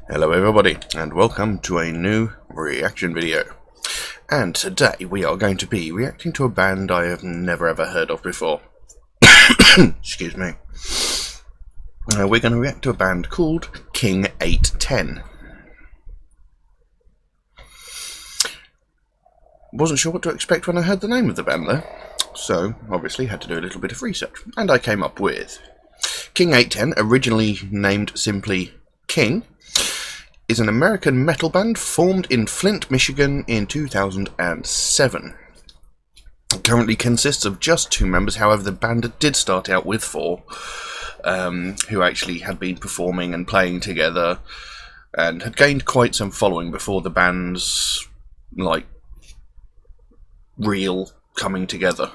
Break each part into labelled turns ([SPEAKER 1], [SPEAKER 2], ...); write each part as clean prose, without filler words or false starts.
[SPEAKER 1] Hello everybody, and welcome to a new reaction video. And today we are going to be reacting to a band I have never ever heard of before. Excuse me. We're going to react to a band called King 810. Wasn't sure what to expect when I heard the name of the band though, so obviously had to do a little bit of research, and I came up with King 810, originally named simply King, is an American metal band formed in Flint, Michigan in 2007. It currently consists of just 2 members, however the band did start out with 4, who actually had been performing and playing together and had gained quite some following before the band's, real coming together.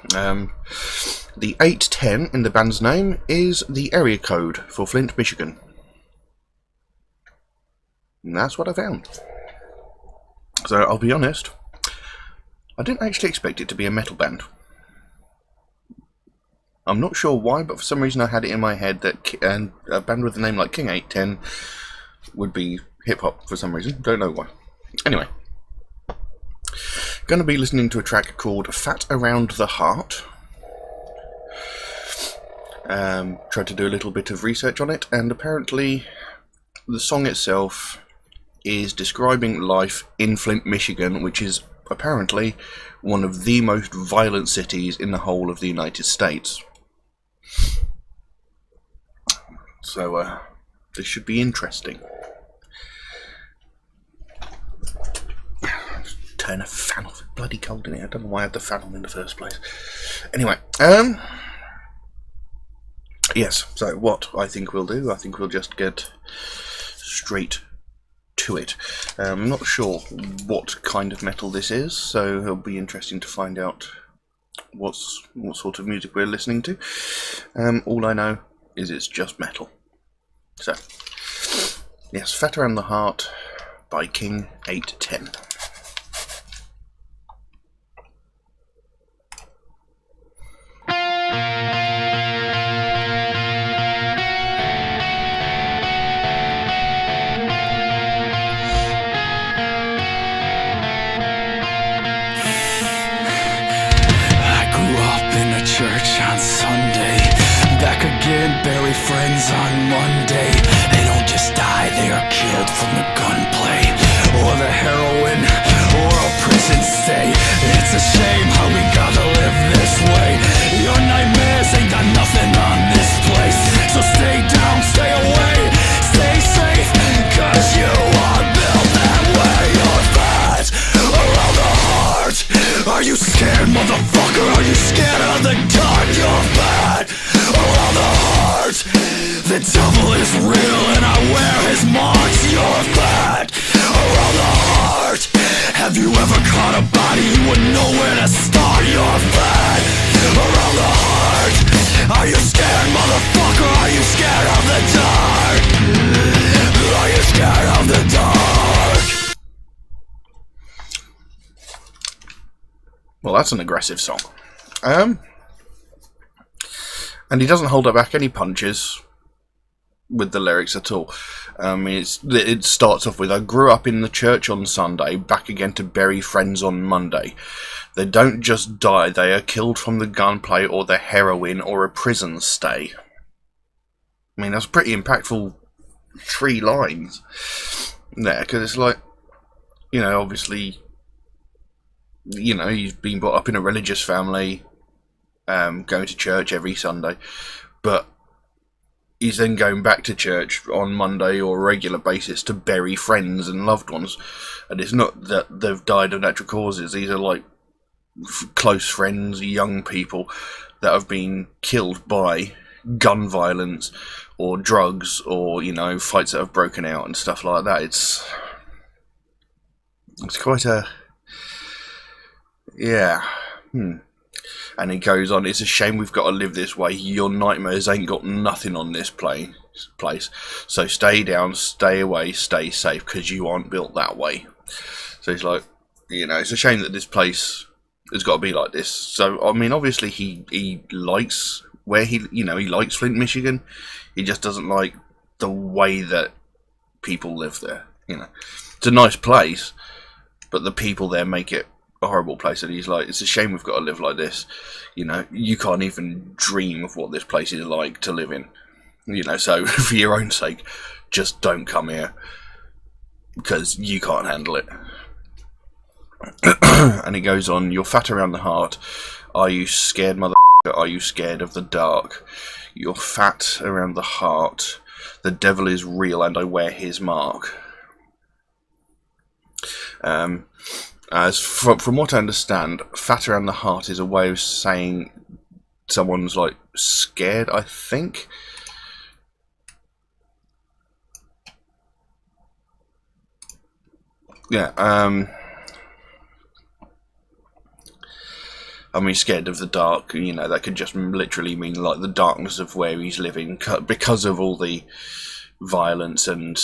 [SPEAKER 1] The 810 in the band's name is the area code for Flint, Michigan. And that's what I found. So I'll be honest, I didn't actually expect it to be a metal band. I'm not sure why, but for some reason I had it in my head that a band with a name like King 810 would be hip-hop for some reason. Don't know why. Anyway, going to be listening to a track called Fat Around the Heart. Tried to do a little bit of research on it, and apparently the song itself is describing life in Flint, Michigan, which is apparently one of the most violent cities in the whole of the United States. So this should be interesting. Turn a fan off. It's bloody cold in here. I don't know why I had the fan on in the first place. Anyway, yes, so what I think we'll do, I think we'll just get straight to it. I'm not sure what kind of metal this is, so it'll be interesting to find out what sort of music we're listening to. All I know is it's just metal. So, yes, Fat Around the Heart by King 810.
[SPEAKER 2] Bury friends on Monday. They don't just die, they are killed from the gunplay or the heroin or a prison stay. It's a shame how we gotta live this way. Your nightmares ain't got nothing on this place. So stay down, stay away, stay safe, cause you are built that way. You're fat around the heart. Are you scared, motherfucker? Are you scared of the dark? You're fat around the heart. The devil is real and I wear his marks. You're fat around the heart. Have you ever caught a body? You wouldn't know where to start. You're fat around the heart. Are you scared, motherfucker? Are you scared of the dark? Are you scared of the dark?
[SPEAKER 1] Well, that's an aggressive song. And he doesn't hold back any punches with the lyrics at all. It starts off with, I grew up in the church on Sunday, back again to bury friends on Monday. They don't just die, they are killed from the gunplay or the heroin or a prison stay. I mean, that's pretty impactful 3 lines there, because it's like, obviously, he's been brought up in a religious family, going to church every Sunday, but he's then going back to church on Monday or a regular basis to bury friends and loved ones. And it's not that they've died of natural causes. These are like close friends, young people that have been killed by gun violence or drugs or, fights that have broken out and stuff like that. It's quite a... yeah. And he goes on, it's a shame we've got to live this way. Your nightmares ain't got nothing on this place. So stay down, stay away, stay safe, because you aren't built that way. So he's like, it's a shame that this place has got to be like this. So, I mean, obviously he likes where he likes Flint, Michigan. He just doesn't like the way that people live there. You know, it's a nice place, but the people there make it a horrible place. And he's like, it's a shame we've got to live like this. You know, you can't even dream of what this place is like to live in. You know, so for your own sake, just don't come here, because you can't handle it. And he goes on, you're fat around the heart. Are you scared, motherfucker? Are you scared of the dark? You're fat around the heart. The devil is real and I wear his mark. As from what I understand, fat around the heart is a way of saying someone's like scared, I think. Yeah, I mean, scared of the dark, you know, that could just literally mean like the darkness of where he's living because of all the violence and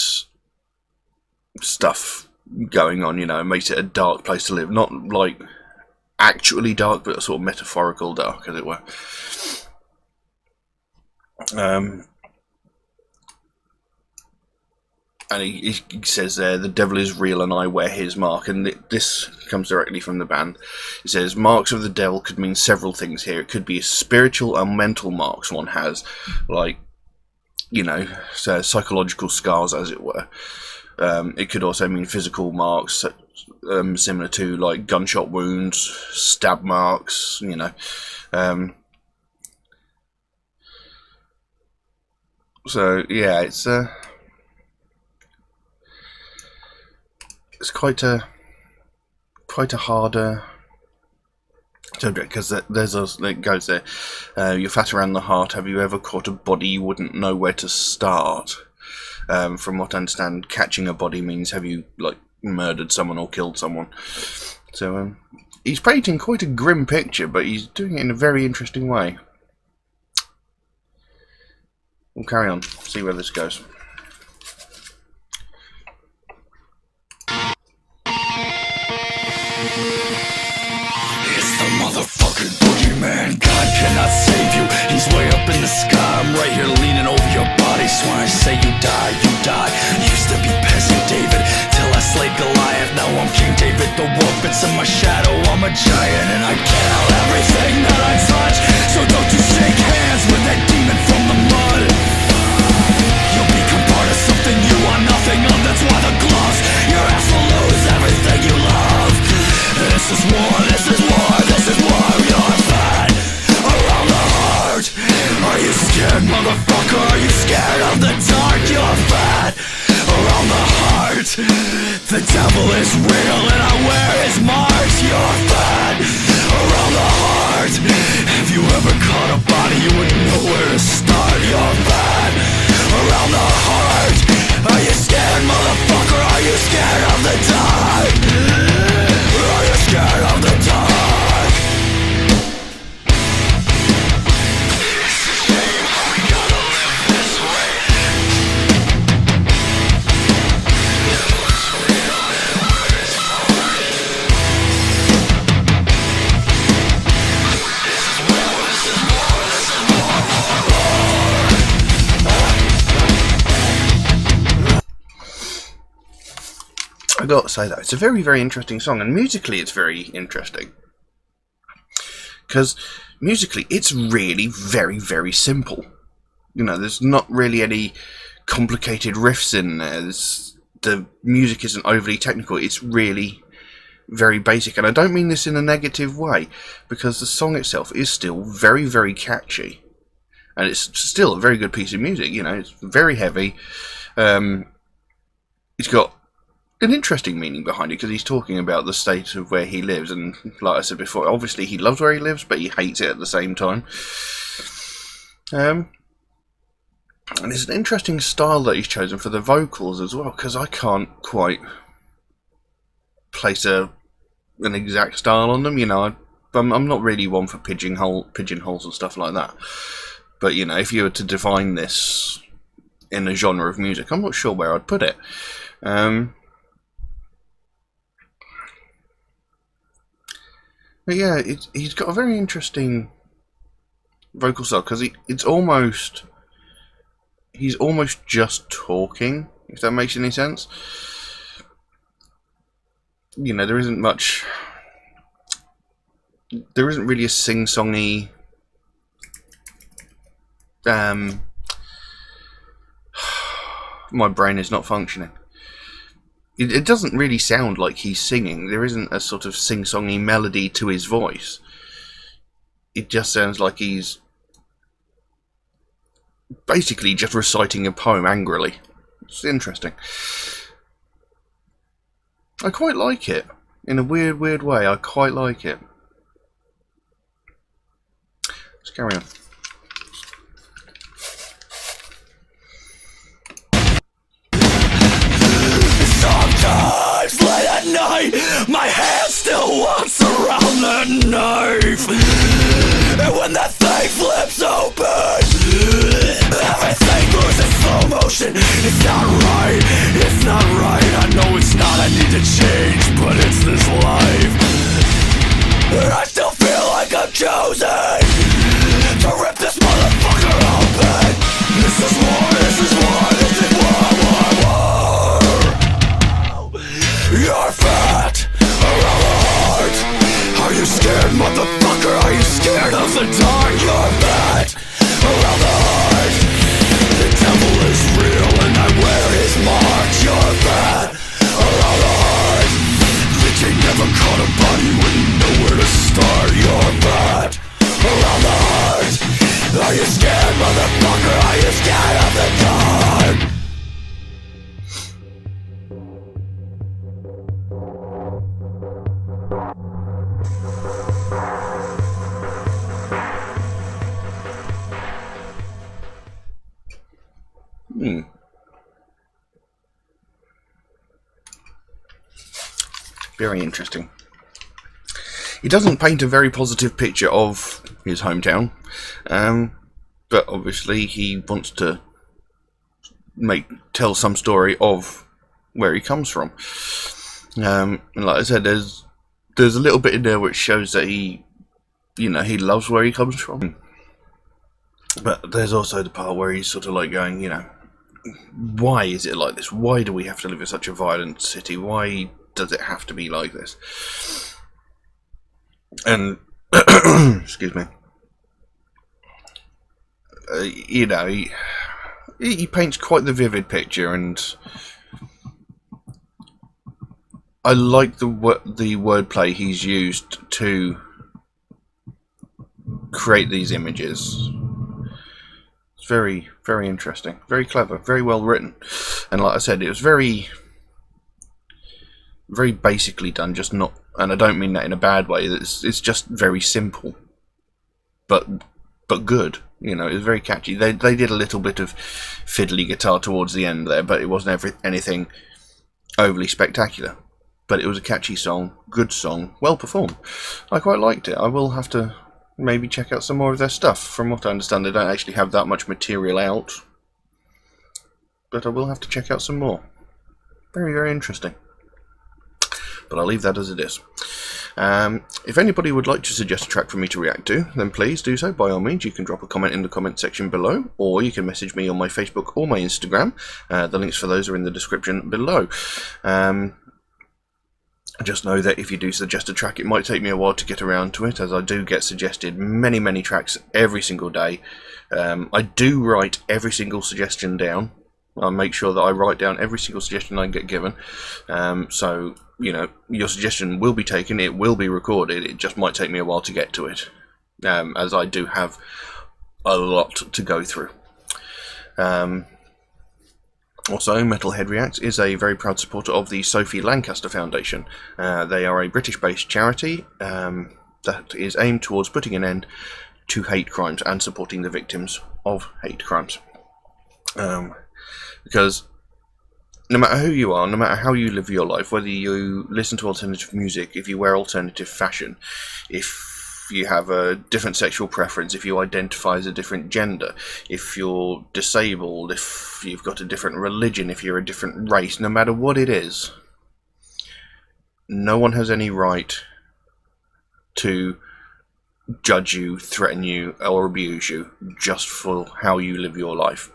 [SPEAKER 1] stuff going on, you know, it makes it a dark place to live. Not like actually dark, but a sort of metaphorical dark, as it were. And he says there, the devil is real and I wear his mark. And this comes directly from the band. He says, marks of the devil could mean several things here. It could be spiritual and mental marks one has, like, you know, so psychological scars, as it were. It could also mean physical marks, similar to, like, gunshot wounds, stab marks, you know. So, yeah, it's quite a harder subject, because it goes there. You're fat around the heart. Have you ever caught a body you wouldn't know where to start? From what I understand, catching a body means have you like murdered someone or killed someone. So he's painting quite a grim picture, but he's doing it in a very interesting way. We'll carry on, see where this goes.
[SPEAKER 2] Motherfucking boogeyman, God cannot save you. He's way up in the sky, I'm right here leaning over your body. So when I say you die, you die. Used to be peasant David, till I slayed Goliath. Now I'm King David, the wolf bits in my shadow. I'm a giant and I kill everything that I touch. So don't you shake hands with that demon from the mud. You'll become part of something you want nothing of. That's why the gloves, your ass will lose everything you love. This is war, this is war, this is war. You're fat around the heart. Are you scared, motherfucker? Are you scared of the dark? You're fat around the heart. The devil is real and I wear his marks. You're fat around the heart. Have you ever caught a body you wouldn't know where to start? You're fat around the heart. Are you scared, motherfucker? Are you scared of the dark? Are you scared of the dark? It's a shame how we gotta live this way. Devil is real and we're his mark. This is war, this is war, this is war,
[SPEAKER 1] I gotta say that it's a very, very interesting song, and musically it's very interesting. Because musically it's really very, very simple. You know, there's not really any complicated riffs in there. The music isn't overly technical. It's really very basic, and I don't mean this in a negative way, because the song itself is still very, very catchy, and it's still a very good piece of music. You know, it's very heavy. It's got an interesting meaning behind it, because he's talking about the state of where he lives, and like I said before, obviously he loves where he lives, but he hates it at the same time. And it's an interesting style that he's chosen for the vocals as well, because I can't quite place an exact style on them. You know, I'm not really one for pigeonholes and stuff like that. But you know, if you were to define this in a genre of music, I'm not sure where I'd put it. But yeah, he's got a very interesting vocal style, because he's almost just talking, if that makes any sense. You know, there isn't really a sing-songy my brain is not functioning. It doesn't really sound like he's singing. There isn't a sort of sing-songy melody to his voice. It just sounds like he's basically just reciting a poem angrily. It's interesting. I quite like it. In a weird way, I quite like it. Let's carry on.
[SPEAKER 2] Sometimes late at night, my hand still walks around that knife. And when that thing flips open, everything goes in slow motion. It's not right, it's not right. I know it's not, I need to change, but it's this life. And I still feel like I'm chosen to rip this motherfucker open. This is war, this is war, this is war. You're fat around the heart. Are you scared, motherfucker? Are you scared of the dark? You're fat around the heart. The devil is real and I wear his mark. You're fat around the heart. The king never caught a body, wouldn't know where to start. You're fat around the heart. Are you scared, motherfucker? Are you scared of the dark?
[SPEAKER 1] Very interesting. He doesn't paint a very positive picture of his hometown, but obviously he wants to tell some story of where he comes from. And like I said, there's a little bit in there which shows that he loves where he comes from. But there's also the part where he's sort of like going, why is it like this? Why do we have to live in such a violent city? Why does it have to be like this? And excuse me. He paints quite the vivid picture, and I like the wordplay he's used to create these images. It's very, very interesting, very clever, very well written, and like I said, it was very basically done. Just not, and I don't mean that in a bad way. It's just very simple, but good. It was very catchy. They did a little bit of fiddly guitar towards the end there, but it wasn't anything overly spectacular. But it was a catchy song, good song, well performed. I quite liked it. I will have to maybe check out some more of their stuff. From what I understand, they don't actually have that much material out, but I will have to check out some more. Very, very interesting. But I'll leave that as it is. If anybody would like to suggest a track for me to react to, then please do so. By all means, you can drop a comment in the comment section below, or you can message me on my Facebook or my Instagram. The links for those are in the description below. Just know that if you do suggest a track, it might take me a while to get around to it, as I do get suggested many, many tracks every single day. I do write every single suggestion down. I make sure that I write down every single suggestion I get given. So, your suggestion will be taken, it will be recorded, it just might take me a while to get to it, as I do have a lot to go through. Also, Metalhead Reacts is a very proud supporter of the Sophie Lancaster Foundation. They are a British-based charity that is aimed towards putting an end to hate crimes and supporting the victims of hate crimes. Because no matter who you are, no matter how you live your life, whether you listen to alternative music, if you wear alternative fashion, if you have a different sexual preference, if you identify as a different gender, if you're disabled, if you've got a different religion, if you're a different race, no matter what it is, no one has any right to judge you, threaten you, or abuse you just for how you live your life.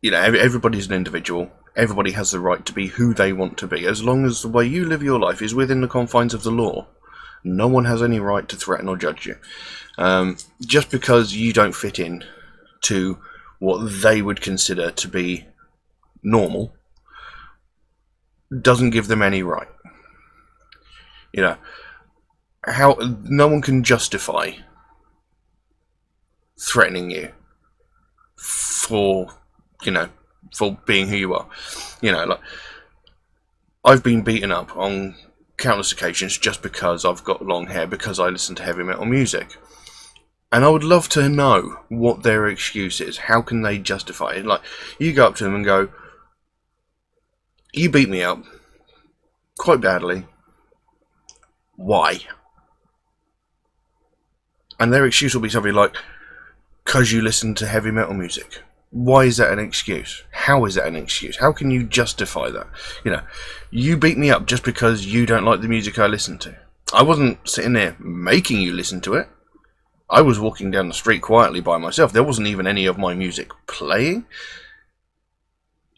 [SPEAKER 1] you know, everybody's an individual. Everybody has the right to be who they want to be, as long as the way you live your life is within the confines of the law. No one has any right to threaten or judge you. Just because you don't fit in to what they would consider to be normal doesn't give them any right. You know, how no one can justify threatening you for, you know, for being who you are. You know, like, I've been beaten up on countless occasions just because I've got long hair, because I listen to heavy metal music. And I would love to know what their excuse is. How can they justify it? Like, you go up to them and go, you beat me up quite badly. Why? And their excuse will be something like, because you listen to heavy metal music. Why is that an excuse? How is that an excuse? How can you justify that? You know, you beat me up just because you don't like the music I listen to. I wasn't sitting there making you listen to it. I was walking down the street quietly by myself. There wasn't even any of my music playing.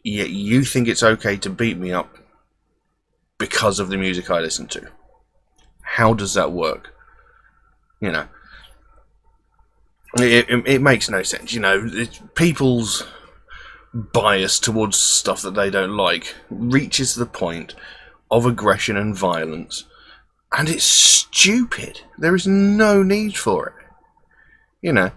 [SPEAKER 1] Yet you think it's okay to beat me up because of the music I listen to. How does that work? You know, it makes no sense. You know, people's bias towards stuff that they don't like reaches the point of aggression and violence, and it's stupid. There is no need for it. You know,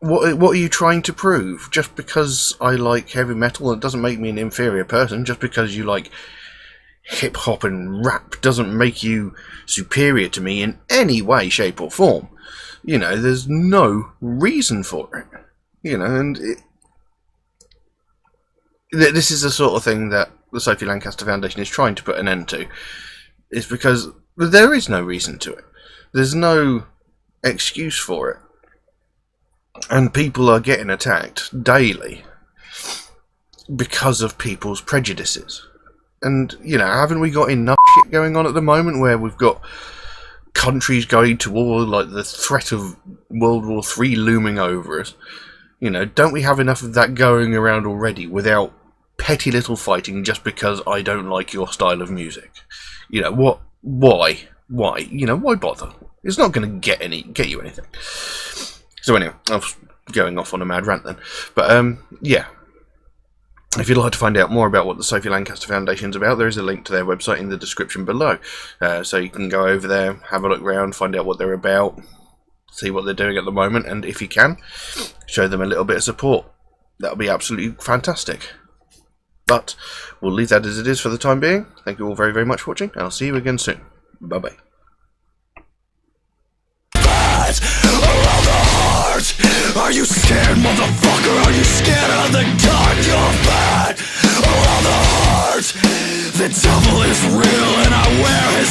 [SPEAKER 1] what are you trying to prove? Just because I like heavy metal, it doesn't make me an inferior person. Just because you like hip hop and rap doesn't make you superior to me in any way, shape or form. You know, there's no reason for it. You know, and this is the sort of thing that the Sophie Lancaster Foundation is trying to put an end to. It's because there is no reason to it. There's no excuse for it. And people are getting attacked daily because of people's prejudices. And, you know, haven't we got enough shit going on at the moment where we've got countries going to war, like the threat of World War III looming over us? You know, don't we have enough of that going around already without petty little fighting just because I don't like your style of music? You know, what? Why? You know, why bother? It's not going to get you anything. So anyway, I was going off on a mad rant then. But, yeah. If you'd like to find out more about what the Sophie Lancaster Foundation is about, there is a link to their website in the description below. So you can go over there, have a look around, find out what they're about, see what they're doing at the moment, and if you can, show them a little bit of support. That would be absolutely fantastic. But we'll leave that as it is for the time being. Thank you all very, very much for watching, and I'll see you again soon. Bye-bye.
[SPEAKER 2] Are you scared, motherfucker? Are you scared of the dark? You're bad around the heart. The devil is real and I wear